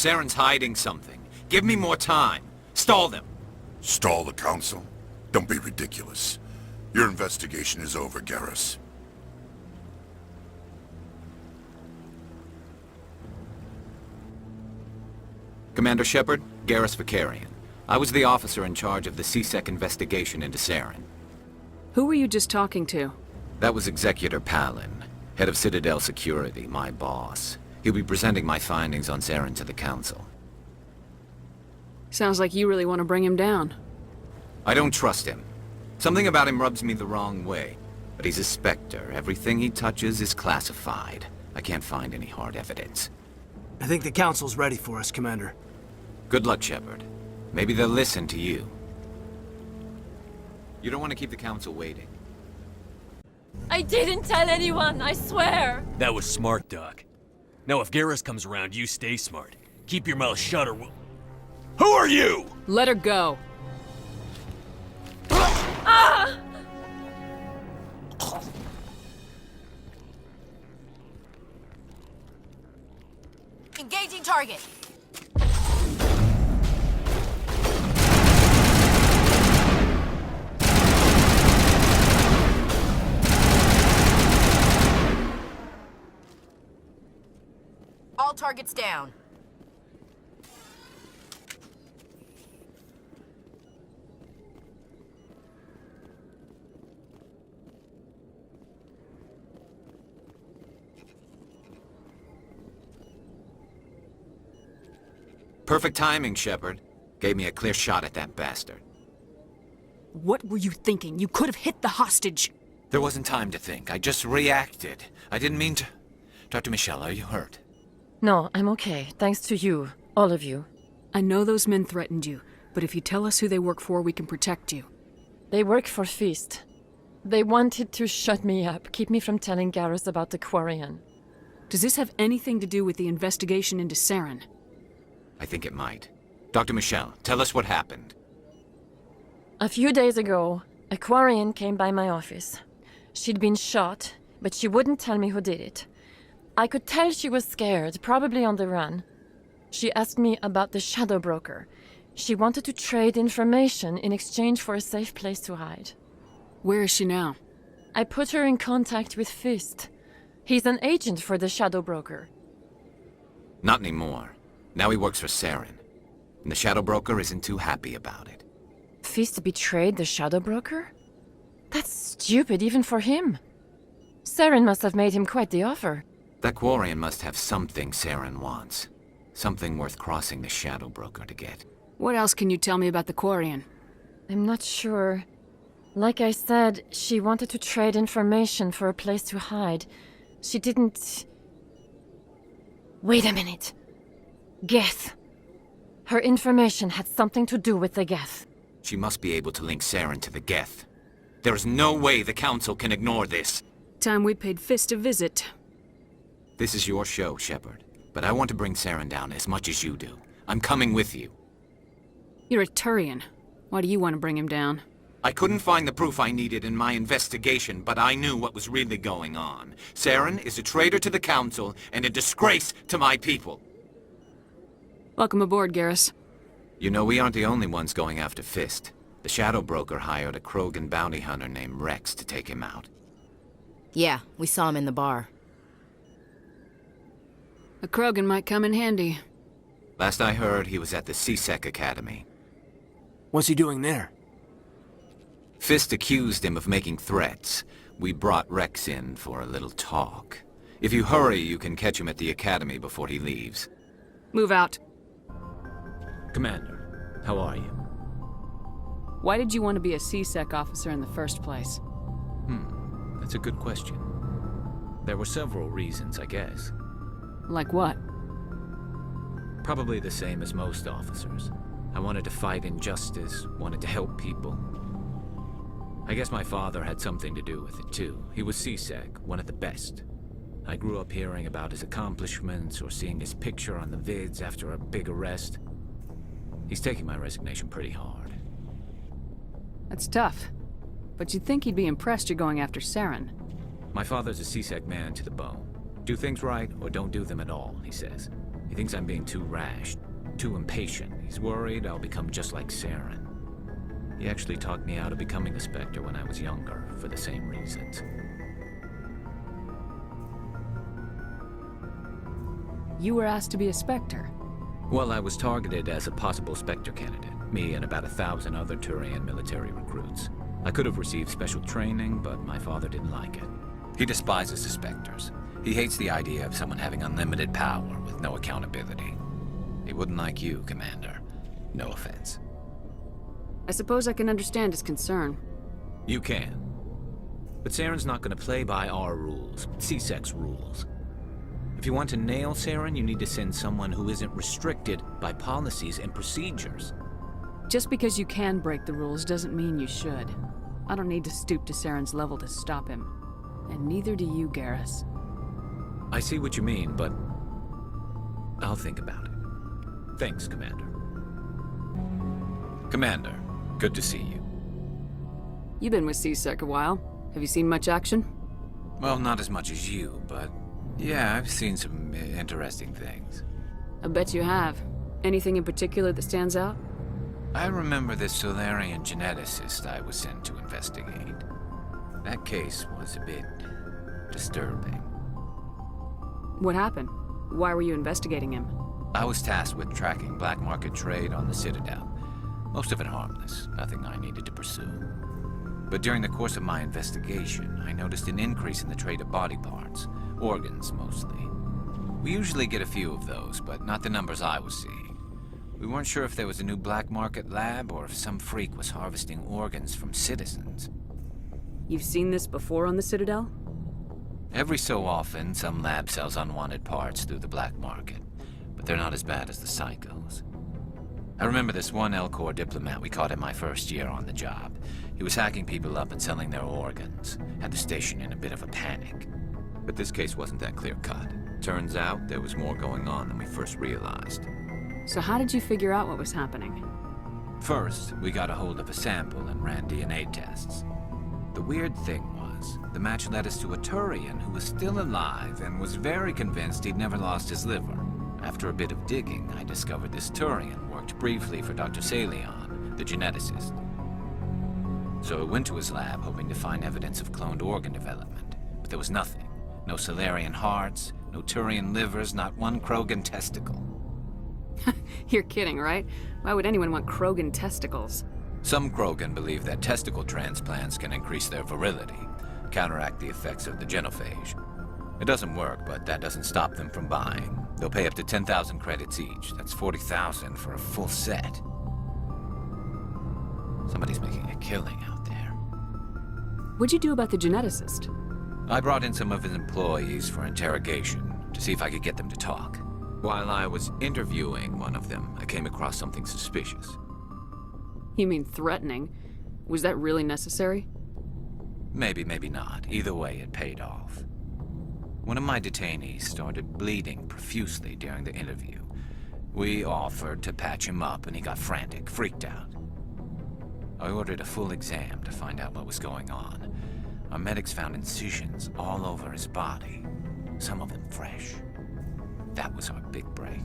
Saren's hiding something. Give me more time. Stall them. Stall the council? Don't be ridiculous. Your investigation is over, Garrus. Commander Shepard, SHAREfactory. I was the officer in charge of the CSEC investigation into Saren. Who were you just talking to? That was Executor Palin, head of Citadel Security, my boss. He'll be presenting my findings on Saren to the Council. Sounds like you really want to bring him down. I don't trust him. Something about him rubs me the wrong way. But he's a Spectre. Everything he touches is classified. I can't find any hard evidence. I think the Council's ready for us, Commander. Good luck, Shepard. Maybe they'll listen to you. You don't want to keep the Council waiting. I didn't tell anyone, I swear! That was smart, Doc. Now if Garrus comes around, you stay smart. Keep your mouth shut or we'll... Who are you?! Let her go. Ah! Engaging target. All targets down. Perfect timing, Shepard. Gave me a clear shot at that bastard. What were you thinking? You could have hit the hostage. There wasn't time to think. I just reacted. I didn't mean to... Dr. Michelle, are you hurt? No, I'm okay. Thanks to you. All of you. I know those men threatened you, but if you tell us who they work for, we can protect you. They work for Feast. They wanted to shut me up, keep me from telling Garrus about the Quarian. Does this have anything to do with the investigation into Saren? I think it might. Dr. Michelle, tell us what happened. A few days ago, a Quarian came by my office. She'd been shot, but she wouldn't tell me who did it. I could tell she was scared, probably on the run. She asked me about the Shadow Broker. She wanted to trade information in exchange for a safe place to hide. Where is she now? I put her in contact with Fist. He's an agent for the Shadow Broker. Not anymore. Now he works for Saren. And the Shadow Broker isn't too happy about it. Fist betrayed the Shadow Broker? That's stupid even for him. Saren must have made him quite the offer. That Quarian must have something Saren wants. Something worth crossing the Shadow Broker to get. What else can you tell me about the Quarian? I'm not sure. Like I said, she wanted to trade information for a place to hide. She didn't... Wait a minute. Geth. Her information had something to do with the Geth. She must be able to link Saren to the Geth. There is no way the Council can ignore this. Time we paid Fist a visit. This is your show, Shepard. But I want to bring Saren down as much as you do. I'm coming with you. You're a Turian. Why do you want to bring him down? I couldn't find the proof I needed in my investigation, but I knew what was really going on. Saren is a traitor to the Council and a disgrace to my people. Welcome aboard, Garrus. You know, we aren't the only ones going after Fist. The Shadow Broker hired a Krogan bounty hunter named Rex to take him out. Yeah, we saw him in the bar. A Krogan might come in handy. Last I heard, he was at the CSEC Academy. What's he doing there? Fist accused him of making threats. We brought Rex in for a little talk. If you hurry, you can catch him at the Academy before he leaves. Move out. Commander, how are you? Why did you want to be a CSEC officer in the first place? That's a good question. There were several reasons, I guess. Like what? Probably the same as most officers. I wanted to fight injustice, wanted to help people. I guess my father had something to do with it too. He was CSEC, one of the best. I grew up hearing about his accomplishments or seeing his picture on the vids after a big arrest. He's taking my resignation pretty hard. That's tough. But you'd think he'd be impressed you're going after Saren. My father's a CSEC man to the bone. Do things right or don't do them at all, he says. He thinks I'm being too rash, too impatient. He's worried I'll become just like Saren. He actually talked me out of becoming a Spectre when I was younger, for the same reasons. You were asked to be a Spectre. Well, I was targeted as a possible Spectre candidate, me and about 1,000 other Turian military recruits. I could have received special training, but my father didn't like it. He despises the Spectres. He hates the idea of someone having unlimited power with no accountability. He wouldn't like you, Commander. No offense. I suppose I can understand his concern. You can. But Saren's not going to play by our rules, C-Sec's rules. If you want to nail Saren, you need to send someone who isn't restricted by policies and procedures. Just because you can break the rules doesn't mean you should. I don't need to stoop to Saren's level to stop him. And neither do you, Garrus. I see what you mean, but I'll think about it. Thanks, Commander. Commander, good to see you. You've been with C-Sec a while. Have you seen much action? Well, not as much as you, but yeah, I've seen some interesting things. I bet you have. Anything in particular that stands out? I remember this Solarian geneticist I was sent to investigate. That case was a bit disturbing. What happened? Why were you investigating him? I was tasked with tracking black market trade on the Citadel. Most of it harmless, nothing I needed to pursue. But during the course of my investigation, I noticed an increase in the trade of body parts, organs mostly. We usually get a few of those, but not the numbers I was seeing. We weren't sure if there was a new black market lab or if some freak was harvesting organs from citizens. You've seen this before on the Citadel? Every so often, some lab sells unwanted parts through the black market, but they're not as bad as the psychos. I remember this one Elcor diplomat we caught in my first year on the job. He was hacking people up and selling their organs. Had the station in a bit of a panic. But this case wasn't that clear-cut. Turns out there was more going on than we first realized. So how did you figure out what was happening? First, we got a hold of a sample and ran DNA tests. The weird thing was, the match led us to a Turian who was still alive and was very convinced he'd never lost his liver. After a bit of digging, I discovered this Turian worked briefly for Dr. Salion, the geneticist. So I went to his lab hoping to find evidence of cloned organ development, but there was nothing. No Solarian hearts, no Turian livers, not one Krogan testicle. You're kidding, right? Why would anyone want Krogan testicles? Some Krogan believe that testicle transplants can increase their virility, counteract the effects of the genophage. It doesn't work, but that doesn't stop them from buying. They'll pay up to 10,000 credits each. That's 40,000 for a full set. Somebody's making a killing out there. What'd you do about the geneticist? I brought in some of his employees for interrogation to see if I could get them to talk. While I was interviewing one of them, I came across something suspicious. You mean threatening? Was that really necessary? Maybe, maybe not. Either way, it paid off. One of my detainees started bleeding profusely during the interview. We offered to patch him up, and he got frantic, freaked out. I ordered a full exam to find out what was going on. Our medics found incisions all over his body, some of them fresh. That was our big break.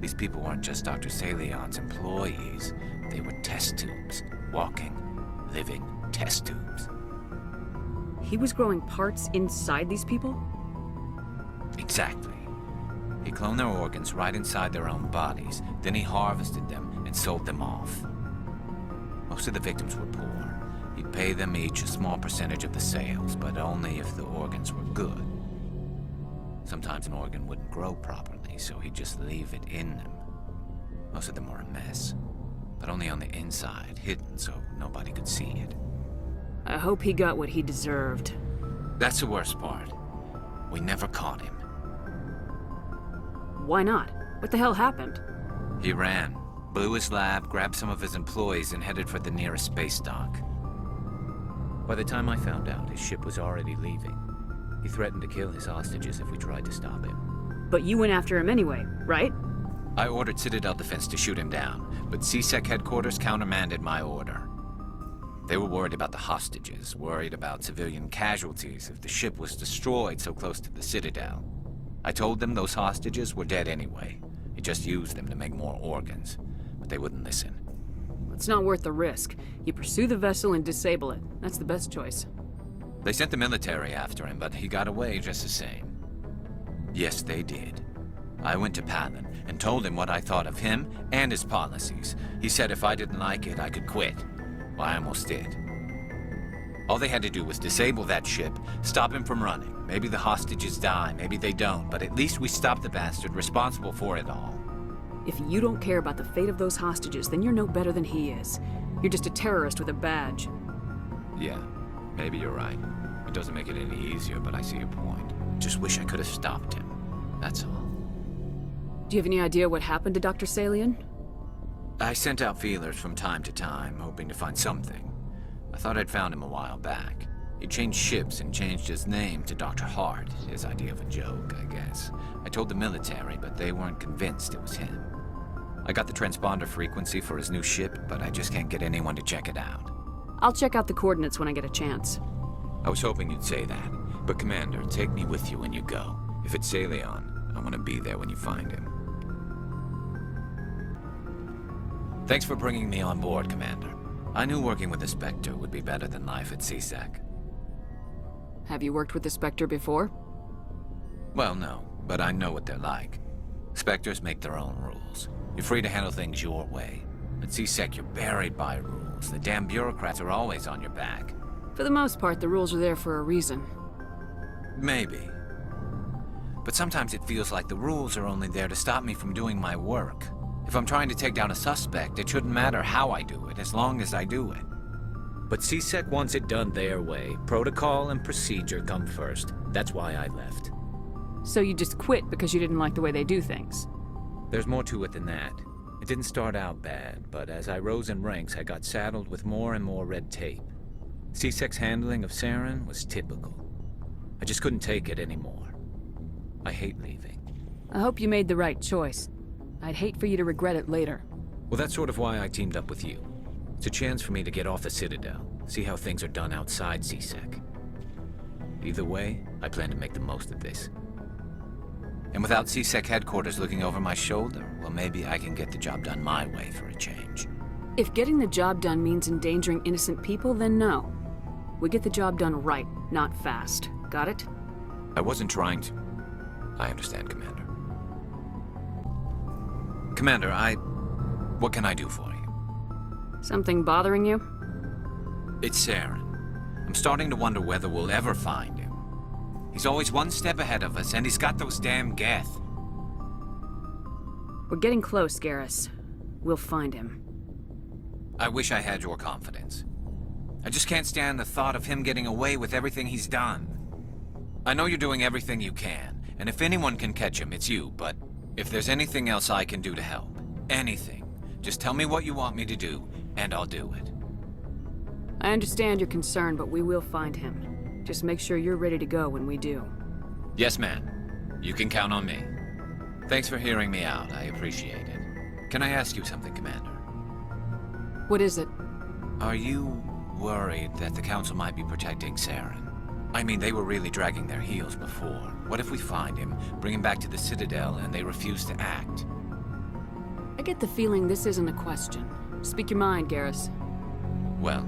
These people weren't just Dr. Salion's employees. They were test tubes. Walking, living test tubes. He was growing parts inside these people? Exactly. He cloned their organs right inside their own bodies. Then he harvested them and sold them off. Most of the victims were poor. He'd pay them each a small percentage of the sales, but only if the organs were good. Sometimes an organ wouldn't grow properly, so he'd just leave it in them. Most of them were a mess, but only on the inside, hidden so nobody could see it. I hope he got what he deserved. That's the worst part. We never caught him. Why not? What the hell happened? He ran, blew his lab, grabbed some of his employees, and headed for the nearest space dock. By the time I found out, his ship was already leaving. He threatened to kill his hostages if we tried to stop him. But you went after him anyway, right? I ordered Citadel Defense to shoot him down, but C-Sec headquarters countermanded my order. They were worried about the hostages, worried about civilian casualties if the ship was destroyed so close to the Citadel. I told them those hostages were dead anyway. He just used them to make more organs, but they wouldn't listen. It's not worth the risk. You pursue the vessel and disable it. That's the best choice. They sent the military after him, but he got away just the same. Yes, they did. I went to Palin and told him what I thought of him and his policies. He said if I didn't like it, I could quit. Well, I almost did. All they had to do was disable that ship, stop him from running. Maybe the hostages die, maybe they don't, but at least we stopped the bastard responsible for it all. If you don't care about the fate of those hostages, then you're no better than he is. You're just a terrorist with a badge. Yeah, maybe you're right. It doesn't make it any easier, but I see your point. Just wish I could have stopped him. That's all. Do you have any idea what happened to Dr. Salian? I sent out feelers from time to time, hoping to find something. I thought I'd found him a while back. He changed ships and changed his name to Dr. Hart, his idea of a joke, I guess. I told the military, but they weren't convinced it was him. I got the transponder frequency for his new ship, but I just can't get anyone to check it out. I'll check out the coordinates when I get a chance. I was hoping you'd say that. But Commander, take me with you when you go. If it's Salion, I want to be there when you find him. Thanks for bringing me on board, Commander. I knew working with the Spectre would be better than life at CSEC. Have you worked with the Spectre before? Well, no, but I know what they're like. Spectres make their own rules. You're free to handle things your way. At CSEC, you're buried by rules. The damn bureaucrats are always on your back. For the most part, the rules are there for a reason. Maybe. But sometimes it feels like the rules are only there to stop me from doing my work. If I'm trying to take down a suspect, it shouldn't matter how I do it, as long as I do it. But CSEC wants it done their way. Protocol and procedure come first. That's why I left. So you just quit because you didn't like the way they do things? There's more to it than that. It didn't start out bad, but as I rose in ranks, I got saddled with more and more red tape. CSEC's handling of Saren was typical. I just couldn't take it anymore. I hate leaving. I hope you made the right choice. I'd hate for you to regret it later. Well, that's sort of why I teamed up with you. It's a chance for me to get off the Citadel, see how things are done outside CSEC. Either way, I plan to make the most of this. And without CSEC headquarters looking over my shoulder, well, maybe I can get the job done my way for a change. If getting the job done means endangering innocent people, then no. We get the job done right, not fast. Got it? I wasn't trying to... I understand, Commander. Commander, what can I do for you? Something bothering you? It's Saren. I'm starting to wonder whether we'll ever find him. He's always one step ahead of us, and he's got those damn Geth. We're getting close, Garrus. We'll find him. I wish I had your confidence. I just can't stand the thought of him getting away with everything he's done. I know you're doing everything you can, and if anyone can catch him, it's you, but if there's anything else I can do to help, anything, just tell me what you want me to do, and I'll do it. I understand your concern, but we will find him. Just make sure you're ready to go when we do. Yes, ma'am. You can count on me. Thanks for hearing me out. I appreciate it. Can I ask you something, Commander? What is it? Are you worried that the Council might be protecting Saren? I mean, they were really dragging their heels before. What if we find him, bring him back to the Citadel, and they refuse to act? I get the feeling this isn't a question. Speak your mind, Garrus. Well,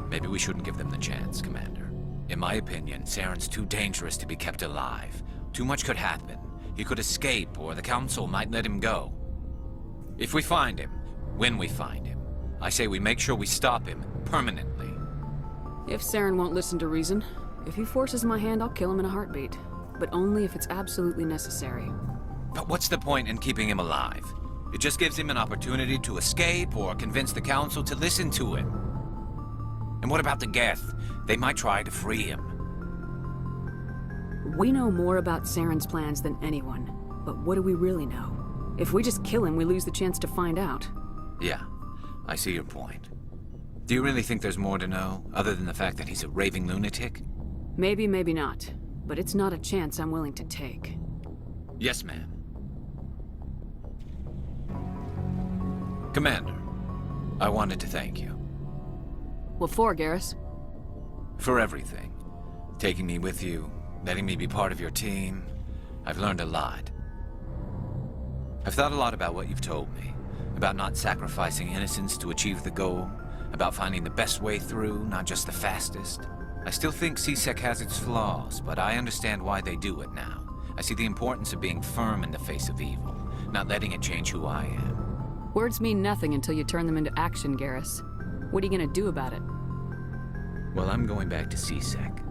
maybe we shouldn't give them the chance, Commander. In my opinion, Saren's too dangerous to be kept alive. Too much could happen. He could escape, or the Council might let him go. If we find him, when we find him, I say we make sure we stop him permanently. If Saren won't listen to reason, if he forces my hand, I'll kill him in a heartbeat. But only if it's absolutely necessary. But what's the point in keeping him alive? It just gives him an opportunity to escape or convince the Council to listen to him. And what about the Geth? They might try to free him. We know more about Saren's plans than anyone. But what do we really know? If we just kill him, we lose the chance to find out. Yeah, I see your point. Do you really think there's more to know, other than the fact that he's a raving lunatic? Maybe, maybe not. But it's not a chance I'm willing to take. Yes, ma'am. Commander, I wanted to thank you. What for, Garrus? For everything. Taking me with you, letting me be part of your team. I've learned a lot. I've thought a lot about what you've told me. About not sacrificing innocence to achieve the goal. About finding the best way through, not just the fastest. I still think CSEC has its flaws, but I understand why they do it now. I see the importance of being firm in the face of evil, not letting it change who I am. Words mean nothing until you turn them into action, Garrus. What are you gonna do about it? Well, I'm going back to CSEC.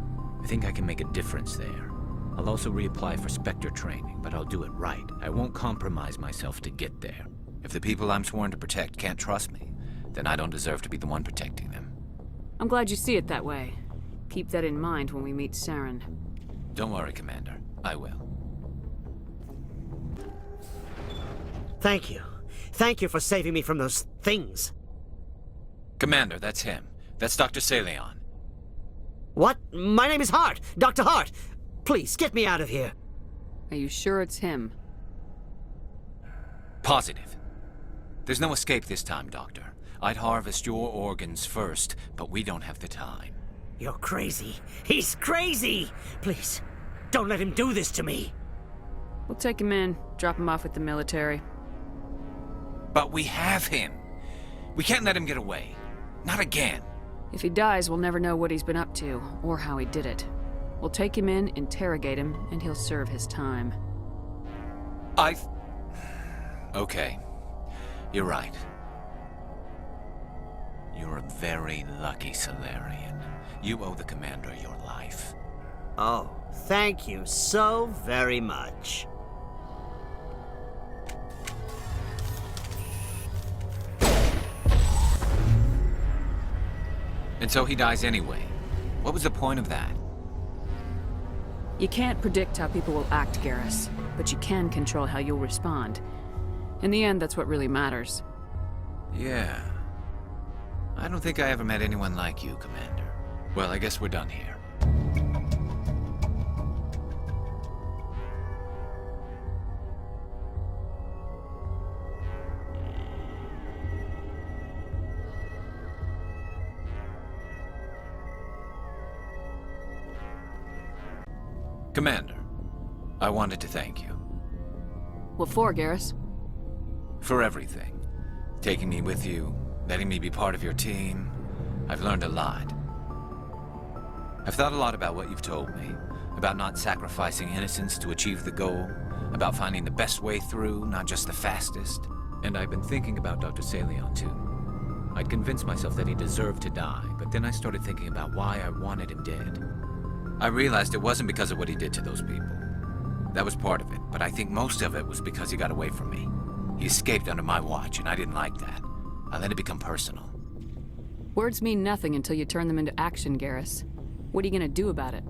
I think I can make a difference there. I'll also reapply for Spectre training, but I'll do it right. I won't compromise myself to get there. If the people I'm sworn to protect can't trust me, then I don't deserve to be the one protecting them. I'm glad you see it that way. Keep that in mind when we meet Saren. Don't worry, Commander. I will. Thank you. Thank you for saving me from those things. Commander, that's him. That's Dr. Saleon. What? My name is Hart. Dr. Hart. Please, get me out of here. Are you sure it's him? Positive. There's no escape this time, Doctor. I'd harvest your organs first, but we don't have the time. You're crazy. He's crazy! Please, don't let him do this to me. We'll take him in, drop him off with the military. But we have him. We can't let him get away. Not again. If he dies, we'll never know what he's been up to, or how he did it. We'll take him in, interrogate him, and he'll serve his time. Okay. You're right. You're a very lucky Solarian. You owe the Commander your life. Oh, thank you so very much. And so he dies anyway. What was the point of that? You can't predict how people will act, Garrus, but you can control how you'll respond. In the end, that's what really matters. Yeah. I don't think I ever met anyone like you, Commander. Well, I guess we're done here. Commander, I wanted to thank you. What for, Garrus? For everything. Taking me with you, letting me be part of your team. I've learned a lot. I've thought a lot about what you've told me. About not sacrificing innocence to achieve the goal. About finding the best way through, not just the fastest. And I've been thinking about Dr. Saleon, too. I'd convinced myself that he deserved to die, but then I started thinking about why I wanted him dead. I realized it wasn't because of what he did to those people. That was part of it, but I think most of it was because he got away from me. He escaped under my watch, and I didn't like that. I let it become personal. Words mean nothing until you turn them into action, Garrus. What are you gonna do about it?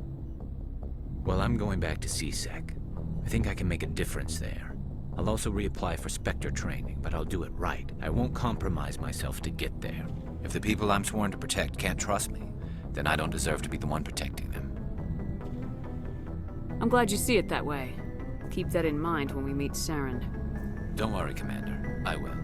Well, I'm going back to CSEC. I think I can make a difference there. I'll also reapply for Spectre training, but I'll do it right. I won't compromise myself to get there. If the people I'm sworn to protect can't trust me, then I don't deserve to be the one protecting them. I'm glad you see it that way. Keep that in mind when we meet Saren. Don't worry, Commander. I will.